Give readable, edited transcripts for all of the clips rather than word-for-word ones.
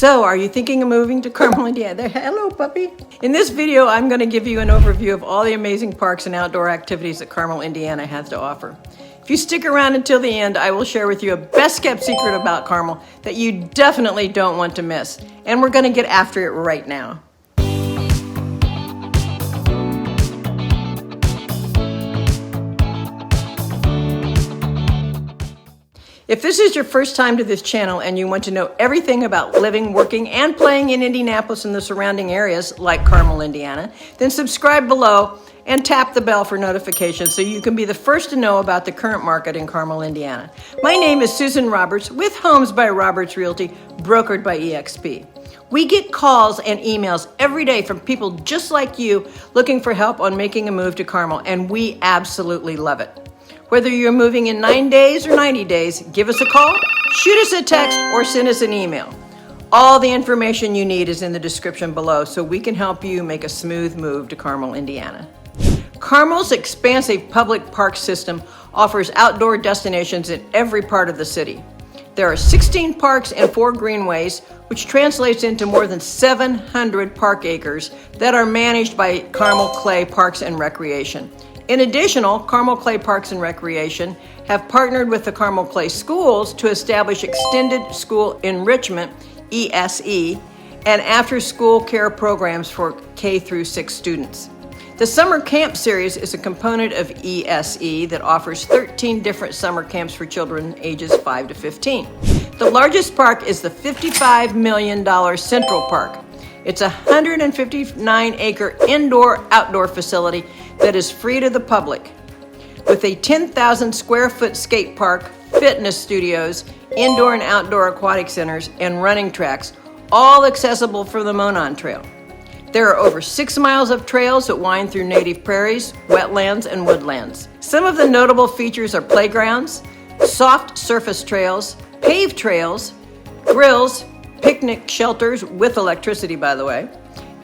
So, are you thinking of moving to Carmel, Indiana? Hello, puppy. In this video, I'm going to give you an overview of all the amazing parks and outdoor activities that Carmel, Indiana has to offer. If you stick around until the end, I will share with you a best-kept secret about Carmel that you definitely don't want to miss. And we're going to get after it right now. If this is your first time to this channel and you want to know everything about living, working, and playing in Indianapolis and the surrounding areas like Carmel, Indiana, then subscribe below and tap the bell for notifications so you can be the first to know about the current market in Carmel, Indiana. My name is Susan Roberts with Homes by Roberts Realty, brokered by eXp. We get calls and emails every day from people just like you looking for help on making a move to Carmel, and we absolutely love it. Whether you're moving in 9 days or 90 days, give us a call, shoot us a text, or send us an email. All the information you need is in the description below so we can help you make a smooth move to Carmel, Indiana. Carmel's expansive public park system offers outdoor destinations in every part of the city. There are 16 parks and 4 greenways, which translates into more than 700 park acres that are managed by Carmel Clay Parks and Recreation. In addition, Carmel Clay Parks and Recreation have partnered with the Carmel Clay Schools to establish Extended School Enrichment, ESE, and after-school care programs for K through 6 students. The Summer Camp Series is a component of ESE that offers 13 different summer camps for children ages 5 to 15. The largest park is the $55 million Central Park. It's a 159-acre indoor-outdoor facility that is free to the public, with a 10,000 square foot skate park, fitness studios, indoor and outdoor aquatic centers, and running tracks, all accessible from the Monon Trail. There are over 6 miles of trails that wind through native prairies, wetlands, and woodlands. Some of the notable features are playgrounds, soft surface trails, paved trails, grills, picnic shelters with electricity, by the way,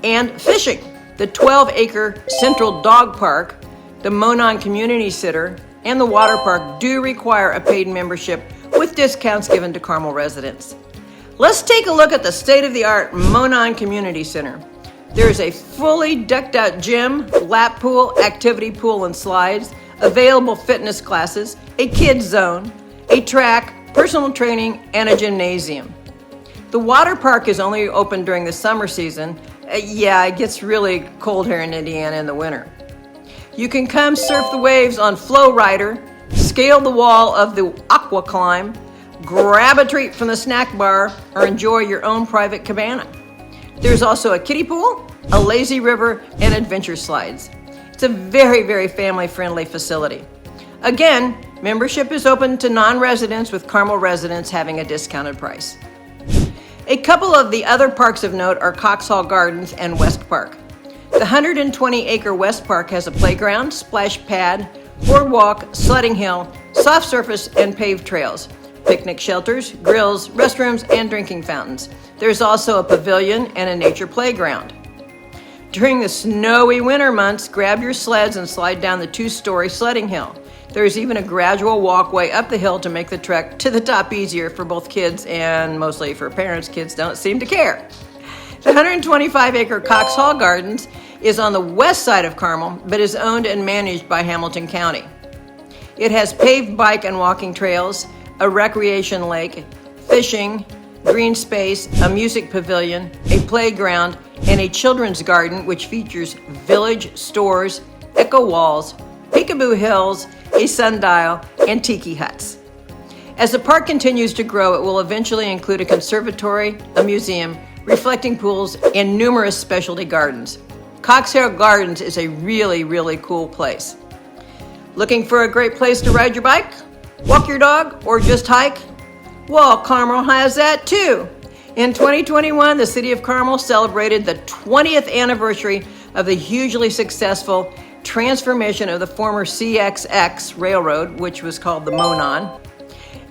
and fishing. The 12-acre Central Dog Park, the Monon Community Center, and the water park do require a paid membership with discounts given to Carmel residents. Let's take a look at the state-of-the-art Monon Community Center. There is a fully decked-out gym, lap pool, activity pool and slides, available fitness classes, a kids zone, a track, personal training, and a gymnasium. The water park is only open during the summer season. It gets really cold here in Indiana in the winter. You can come surf the waves on Flow Rider, scale the wall of the Aqua Climb, grab a treat from the snack bar, or enjoy your own private cabana. There's also a kiddie pool, a lazy river, and adventure slides. It's a very, very family-friendly facility. Again, membership is open to non-residents, with Carmel residents having a discounted price. A couple of the other parks of note are Coxhall Gardens and West Park. The 120-acre West Park has a playground, splash pad, boardwalk, sledding hill, soft surface, and paved trails, picnic shelters, grills, restrooms, and drinking fountains. There's also a pavilion and a nature playground. During the snowy winter months, grab your sleds and slide down the 2-story sledding hill. There's even a gradual walkway up the hill to make the trek to the top easier for both kids and mostly for parents. Kids don't seem to care. The 125-acre Coxhall Gardens is on the west side of Carmel, but is owned and managed by Hamilton County. It has paved bike and walking trails, a recreation lake, fishing, green space, a music pavilion, a playground, and a children's garden which features village stores, echo walls, peekaboo hills, a sundial, and tiki huts. As the park continues to grow, it will eventually include a conservatory, a museum, reflecting pools, and numerous specialty gardens. Coxhall Gardens is a really, really cool place. Looking for a great place to ride your bike, walk your dog, or just hike? Well, Carmel has that too. In 2021, the city of Carmel celebrated the 20th anniversary of the hugely successful transformation of the former CXX railroad, which was called the Monon.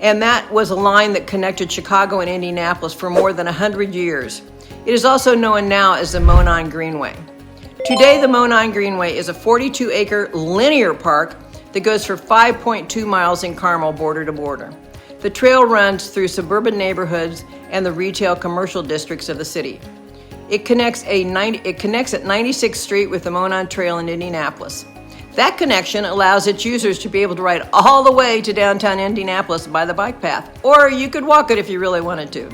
And that was a line that connected Chicago and Indianapolis for more than 100 years. It is also known now as the Monon Greenway. Today, the Monon Greenway is a 42-acre linear park that goes for 5.2 miles in Carmel, border to border. The trail runs through suburban neighborhoods and the retail commercial districts of the city. It connects at 96th Street with the Monon Trail in Indianapolis. That connection allows its users to be able to ride all the way to downtown Indianapolis by the bike path, or you could walk it if you really wanted to.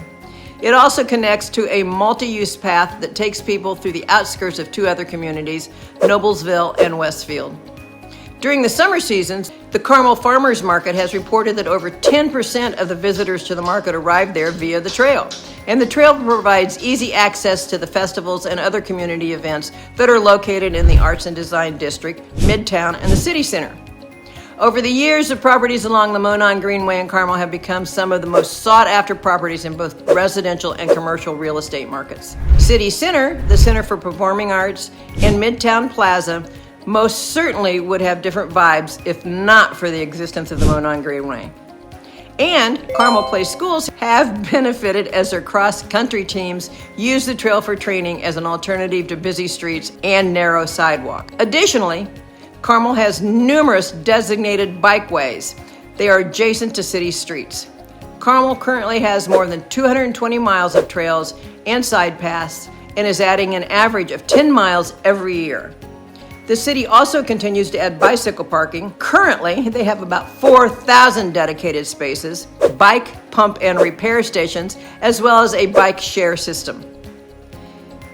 It also connects to a multi-use path that takes people through the outskirts of two other communities, Noblesville and Westfield. During the summer seasons, the Carmel Farmers Market has reported that over 10% of the visitors to the market arrive there via the trail. And the trail provides easy access to the festivals and other community events that are located in the Arts and Design District, Midtown, and the City Center. Over the years, the properties along the Monon, Greenway, and Carmel have become some of the most sought-after properties in both residential and commercial real estate markets. City Center, the Center for Performing Arts, and Midtown Plaza most certainly would have different vibes if not for the existence of the Monon Greenway. And Carmel Place schools have benefited as their cross-country teams use the trail for training as an alternative to busy streets and narrow sidewalk. Additionally, Carmel has numerous designated bikeways. They are adjacent to city streets. Carmel currently has more than 220 miles of trails and side paths and is adding an average of 10 miles every year. The city also continues to add bicycle parking. Currently, they have about 4,000 dedicated spaces, bike pump and repair stations, as well as a bike share system.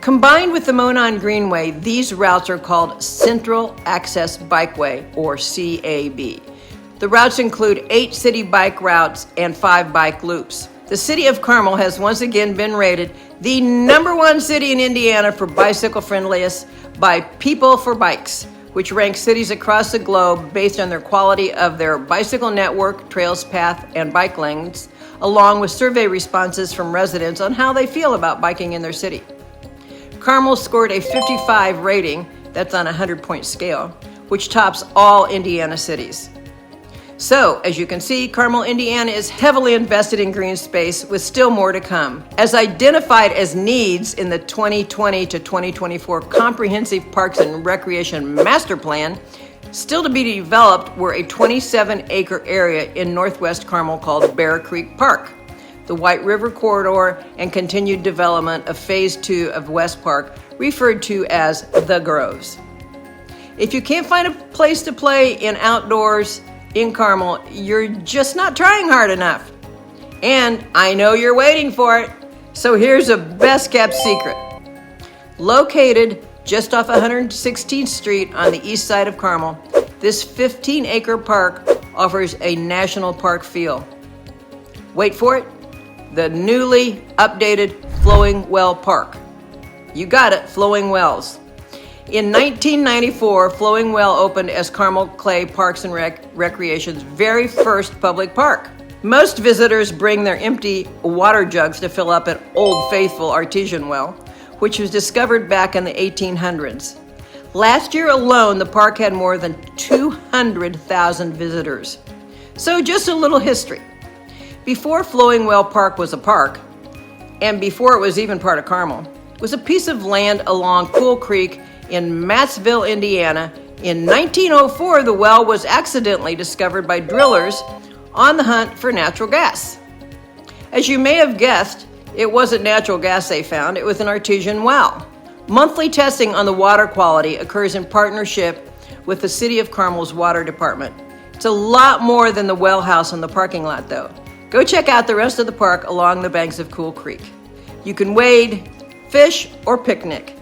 Combined with the Monon Greenway, these routes are called Central Access Bikeway, or CAB. The routes include 8 city bike routes and 5 bike loops. The city of Carmel has once again been rated the #1 city in Indiana for bicycle friendliest by People for Bikes, which ranks cities across the globe based on their quality of their bicycle network, trails, path, and bike lanes, along with survey responses from residents on how they feel about biking in their city. Carmel scored a 55 rating, that's on a 100-point scale, which tops all Indiana cities. So, as you can see, Carmel, Indiana is heavily invested in green space with still more to come. As identified as needs in the 2020 to 2024 Comprehensive Parks and Recreation Master Plan, still to be developed were a 27-acre area in northwest Carmel called Bear Creek Park, the White River Corridor, and continued development of Phase 2 of West Park, referred to as The Groves. If you can't find a place to play in outdoors in Carmel, you're just not trying hard enough. And I know you're waiting for it. So here's a best-kept secret. Located just off 116th Street on the east side of Carmel, this 15-acre park offers a national park feel. Wait for it, the newly updated Flowing Well Park. You got it, Flowing Wells. In 1994, Flowing Well opened as Carmel Clay Parks and Recreation's very first public park. Most visitors bring their empty water jugs to fill up an Old Faithful artesian well, which was discovered back in the 1800s. Last year alone, the park had more than 200,000 visitors. So just a little history. Before Flowing Well Park was a park, and before it was even part of Carmel, it was a piece of land along Cool Creek in Mattsville, Indiana. In 1904, the well was accidentally discovered by drillers on the hunt for natural gas. As you may have guessed, it wasn't natural gas they found, it was an artesian well. Monthly testing on the water quality occurs in partnership with the City of Carmel's water department. It's a lot more than the well house in the parking lot though. Go check out the rest of the park along the banks of Cool Creek. You can wade, fish, or picnic.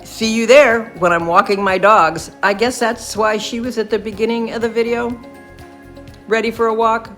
See you there when I'm walking my dogs. I guess that's why she was at the beginning of the video. Ready for a walk?